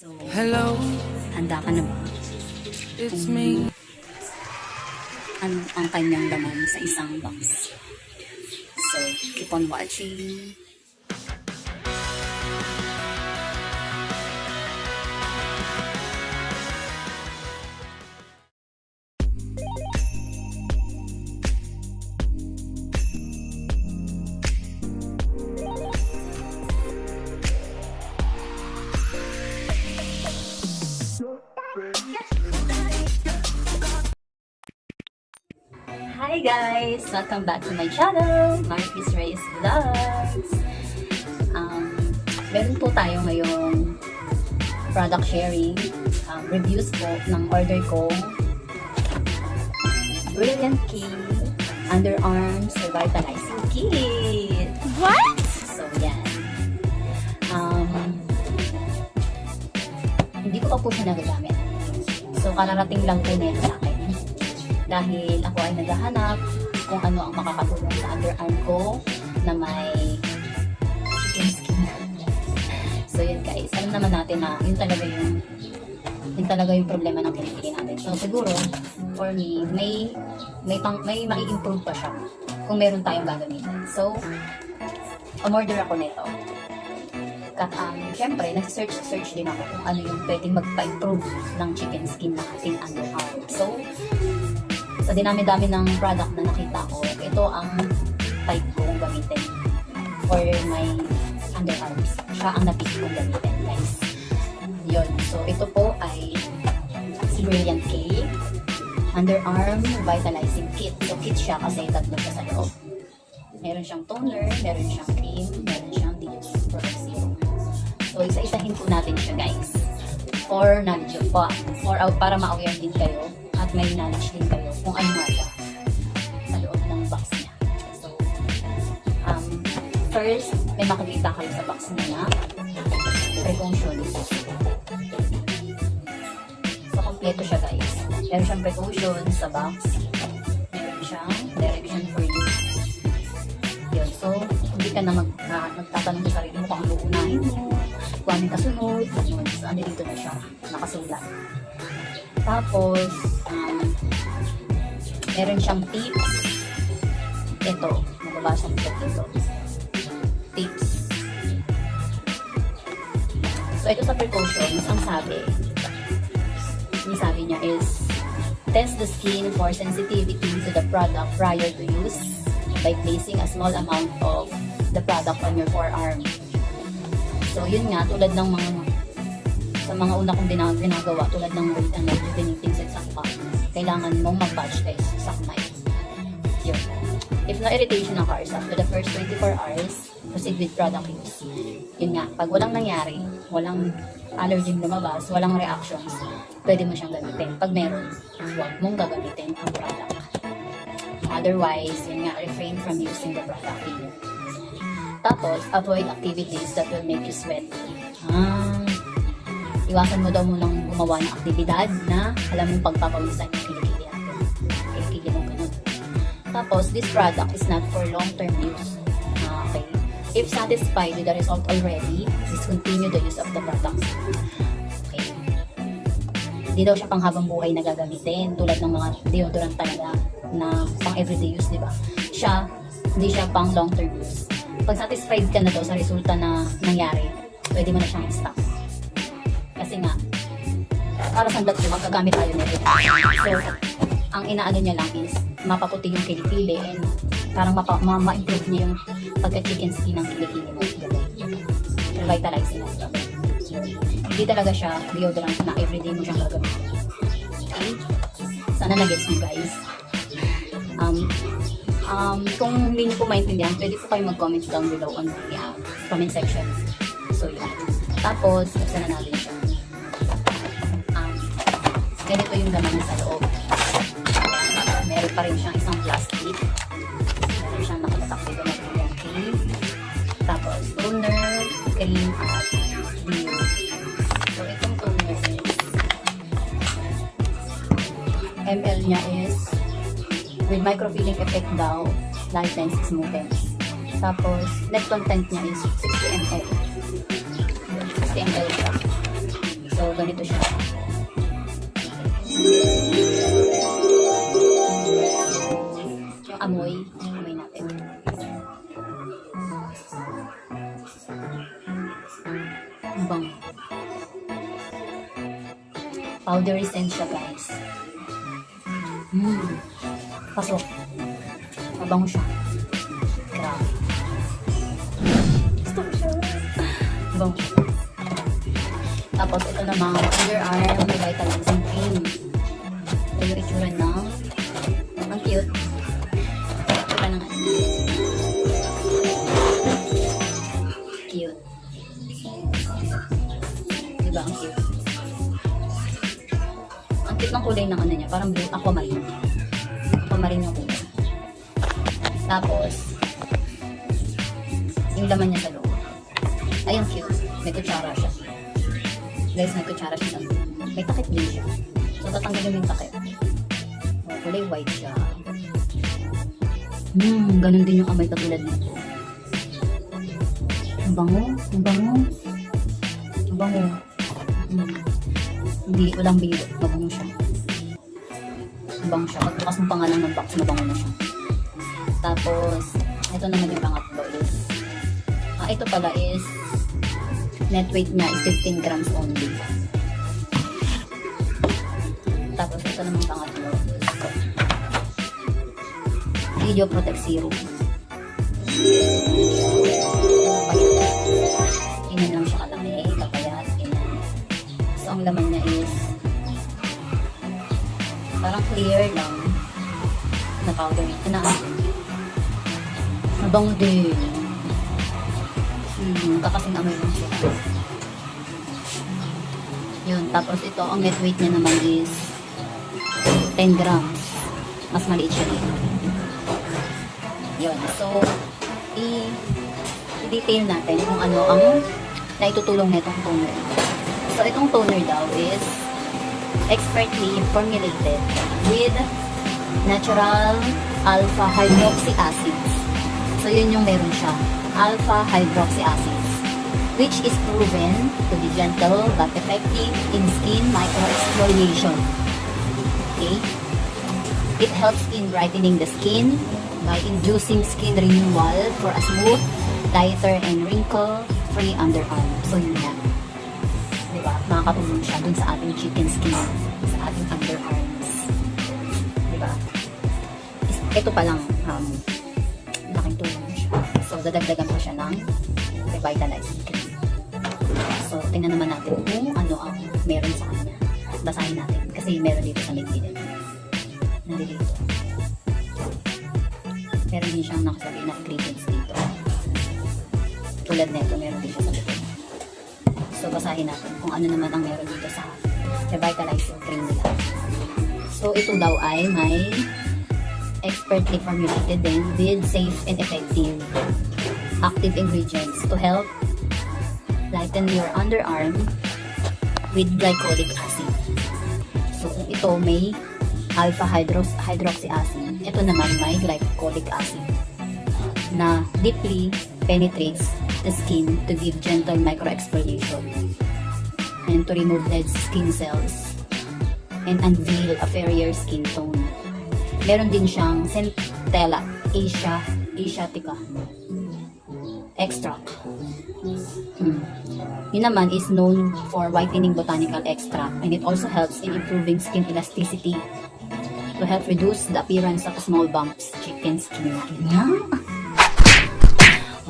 So, Hello, handa ka na ba? it's me. Ano ang kanyang laman sa isang box? So, keep on watching. Hi guys! Welcome back to my channel, Marquis Reyes Vlogs. Meron po tayo ngayong product sharing, reviews po ng order ko. Brilliant Key Underarm Revitalizing Kit. What? So yan. Hindi ko pa po siya nagagamit. So kararating lang po nito sa akin. Dahil ako ay naghahanap kung ano ang makakatulong sa underarm ko na may chicken skin. So yun guys, alam naman natin na yun talaga yung problema ng pinipili natin. So siguro, for me, may mai-improve pa siya kung meron tayong gagamitin. So, umorder ako nito. Siyempre, nag-search din ako kung ano yung pwedeng magpa-improve ng chicken skin na ating underarm. So, sa dinami-dami ng product na nakita ko, ito ang type kong gamitin for my underarms. Siya ang napick kong gamitin, guys. Yun. So, ito po ay si Brilliant K Underarm Revitalizing Kit. So, kit siya kasi tatlo siya sa loob. Meron siyang toner, meron siyang cream, meron siyang product serum. So, isa-isahin po natin siya, guys. For knowledge po. Para ma-aware din kayo at may knowledge din kayo kung ano nga siya sa loob ng box niya. So, first, may makikita kayo sa box niya na precautions. So, kompleto siya guys. Meron siyang precautions sa box. Meron siyang direction for use. Yun. So, hindi ka na magtatanong sa sarili mo kung ano unahin mo, kung ano kasunod. Yun. So, ano dito na siya nakasulat. Tapos, meron siyang tips. Ito, mababasa ko dito. Tips. So, ito sa precautions, ang sabi niya is, test the skin for sensitivity to the product prior to use by placing a small amount of the product on your forearm. So, yun nga, tulad ng sa mga una kong ginagawa, tulad ng rejuvenating sa isang pump, kailangan mong mag-batch test sa kamay. Yun. If no irritation occurs after the first 24 hours, proceed with product use. Yun nga, pag walang nangyari, walang allergen lumabas, walang reactions, pwede mo siyang gamitin. Pag meron, huwag mong gagamitin ang product. Otherwise, yun nga, refrain from using the product. Tapos, avoid activities that will make you sweat. Iwasan mo daw munang gumawa ng aktibidad na alam mong pagpapawisan yung kilikili natin. Kilikili mo ganun. Tapos, this product is not for long-term use. Okay. If satisfied with the result already, discontinue the use of the product. Okay. Hindi daw siya pang habang buhay na gagamitin tulad ng mga deodorant talaga na pang everyday use, di ba? Hindi siya pang long-term use. Pag satisfied ka na daw sa resulta na nangyari, pwede mo na siyang i-stop. Kasi nga, para sa datlo, magagamit tayo nito. So, ang inaano niya lang is, mapaputi yung kilikili and parang ma-improve niya yung pagka-chicken skin ng kilikili mo. Revitalizing na ito. So, hindi talaga siya deodorant na everyday mo siyang gagamitin. Okay? Sana na-gets mo guys. Kung hindi niyo po maintindihan, pwede po kayo mag-comment down below on the comment section. So, yun. Tapos, buksan na natin siya. Ganito yung laman sa loob. Ayan. Meron pa rin siyang isang plastic. Meron siyang nakatak dito na yung cream. Tapos, toner, cream, at dew. So, itong toner is ml niya is with microfilling effect daw, lightens, smoothness. Tapos, net content niya is 60 ml. 60 ml siya. So, ganito siya. Yung amoy natin. Ang bango. Powdery scent siya, guys. Pasok. Mabango siya. Grabe. Gusto ko siya. Mabango siya. Tapos ito namang Underarm Revitalizing Cream. Ito yung itsura ng ang cute. Itsura ng cute. Diba ang cute? Ang cute ng kulay ng ano niya. Parang blue aquamarine. Aquamarine yung kulay. Tapos yung laman niya sa loob. Ay, ang cute. May kutsara siya. Guys, may kutsara siya sa loob. May takip din siya. So, tatanggalin yung takip. Oh, kulay white siya. Ganun din yung amoy katulad nito. Ang bango. Ang bango. Ang bango. Hindi, walang biro. Mabango siya. Mabango siya. Pagbukas mo pa nga lang ng box, mabango na siya. Tapos, ito naman yung pangatlo is, ito pala is, net weight niya is 15 grams only. Tapos, ito naman pangatlo is, Video Protect Serum. Ganyan lang siya kalaki, kapayat, ganyan. So, ang laman niya is, parang clear lang na powder. Ito na mabango din. Kakasing amoy lang siya. Yun. Tapos ito, ang net weight niya naman is 10 grams. Mas maliit siya dito. Yun. So, i-detail natin kung ano ang naitutulong nitong toner. So, itong toner daw is expertly formulated with natural alpha hydroxy acids. So, yun yung meron siya. Alpha hydroxy acids, which is proven to be gentle but effective in skin microexfoliation. Okay? It helps in brightening the skin by inducing skin renewal for a smooth, lighter, and wrinkle-free underarm. So, yun yan. Diba? Makakatulong siya dun sa ating chicken skin, sa ating underarms. Diba? Ito pa lang, laking tulong siya. So, dadagdagan pa siya ng Revitalizing cream. So, tingnan naman natin kung ano ang meron sa kanya. Basahin natin. Kasi meron dito sa link. Nandito. Meron din siyang nakasabi na ingredients dito. Tulad nito, meron din siya sa link. So, basahin natin kung ano naman ang meron dito sa Revitalizing cream nila. So, ito daw ay may expertly formulated then with safe and effective active ingredients to help lighten your underarm with glycolic acid. So, kung ito may alpha hydroxy acid, ito naman may glycolic acid na deeply penetrates the skin to give gentle microexfoliation and to remove dead skin cells and unveil a fairer skin tone. Meron din siyang Centella asiatica extract. Yun naman is known for whitening botanical extract, and it also helps in improving skin elasticity to help reduce the appearance of small bumps, chicken skin.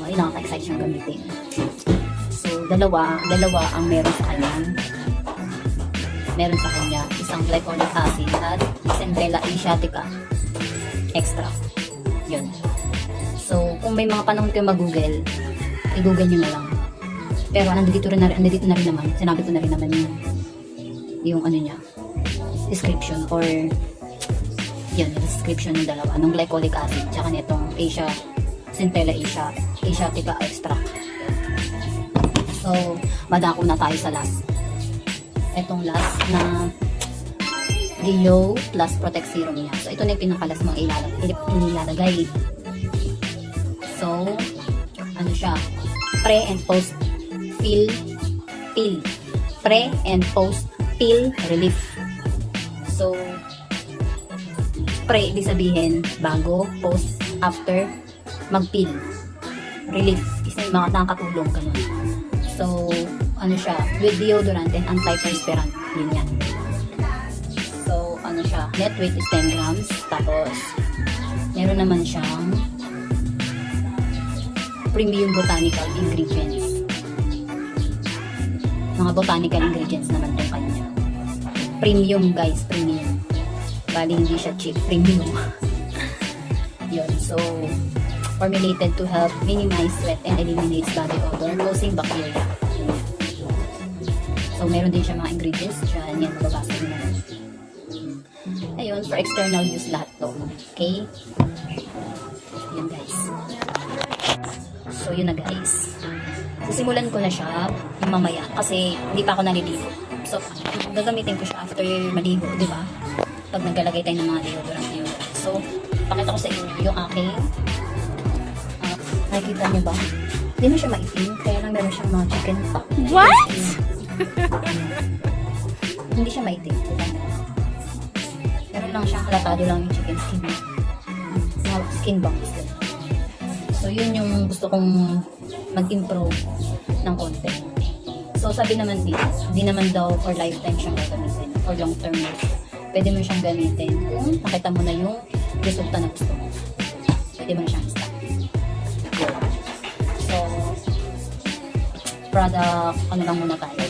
Okay, nakaka-excite siyang gamitin. So, dalawa ang meron sa kanya. Meron sa kanya isang glycolic acid at Centella asiatica extract. Yun. So, kung may mga panahon kayo mag-google, i-google nyo na lang. Pero nandito na rin naman, sinabi ko na rin naman yung ano niya, description or yun, yung description ng dalawa, ng glycolic acid, tsaka nitong Centella asiatica extract. So, madako na tayo sa last. Etong last na Geo Plus Protect Serum niya. So, ito na yung pinakalas mong ilalagay. So, ano siya? Pre and post pill pre and post peel relief. So, pre, ibig sabihin, bago, post, after, mag-peel. Relief, isa yung mga nakakatulong, ganun. So, ano siya, with deodorant and antiperspirant, yun yan. So, ano siya, net weight is 10 grams, tapos, meron naman siyang premium botanical ingredients. Mga botanical ingredients naman tong kanya. Premium guys, premium. Bali hindi siya cheap, premium. Yun, so formulated to help minimize sweat and eliminate body odor, causing bacteria. So meron din siya mga ingredients dyan, yan mababasa nyo naman. Ayun, for external use lahat to. Okay? Yun guys. So yun na guys. Sisimulan ko na siya mamaya kasi hindi pa ako naliligo. So gagamitin ko siya after maligo, di ba? Pag naglalagay tayo ng mga deodorant. So pakita ko sa inyo yung aking nakikita niyo ba? Hindi na siya maitim, kaya lang meron siyang mga chicken. What? Hindi siya maitim, diba? Meron lang siyang halatado lang yung chicken skin. Mga skin bangs. So yun yung gusto kong mag-improve ng konti. So sabi naman dito, hindi naman daw for lifetime siyang gagamitin, for long term use. Pwede mo siyang gamitin kung nakita mo na yung resulta na gusto mo. Pwede mo na siyang stop. So, product, ano lang muna tayo.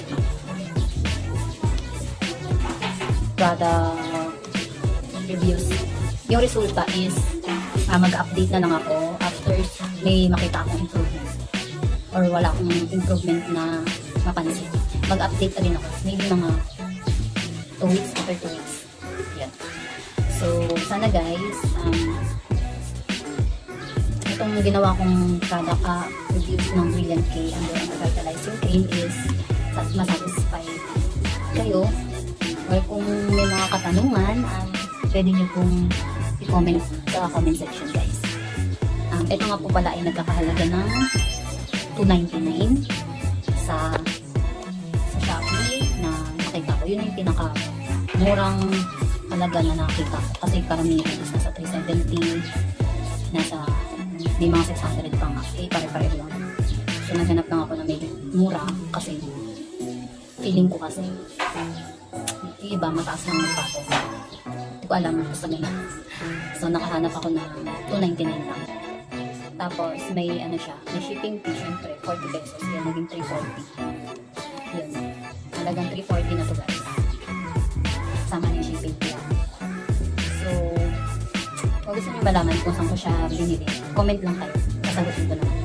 Product reviews. Yung resulta is, mag-update na lang ako after may makita akong improvement. Or wala akong improvement na mapansin. Mag-update na rin ako. Maybe mga 2 weeks after 2 weeks. Yan. So, sana guys, itong ginawa kong product reviews ng Brilliant K Underarm Revitalizing Cream is masatisfy kayo. Or kung may mga katanungan, pwede nyo pong i-comment sa comment section guys. Ito nga po pala ay nagkakahalaga ng $2.99 sa Shopee na nakita ko. Yun yung pinaka-murang halaga na nakita ko. Kasi karamihan is nasa $370, may mga 600 pa nga. Pare-pareho lang. So naghanap lang ako na medyo mura kasi feeling ko kasi yung iba mataas lang ng pato. Hindi ko alam basta nila. So nakahanap ako ng $2.99 lang. Tapos may ano siya, may shipping fee syempre, 40 pesos. Yan, naging 340. Yun. Halagang 340 na to guys. Sama na yung shipping fee. So, kung gusto nyo malaman kung saan ko siya binili, comment lang kayo. Kasagutin ko naman.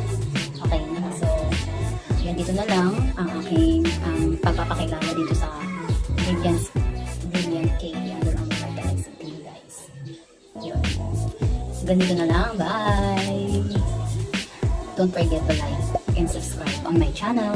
Okay na. So, yan dito na lang ang aking pagpapakilala dito sa Brilliant K Underarm Revitalizing Cream guys. Yun. Ganito na lang. Bye! Don't forget to like and subscribe on my channel.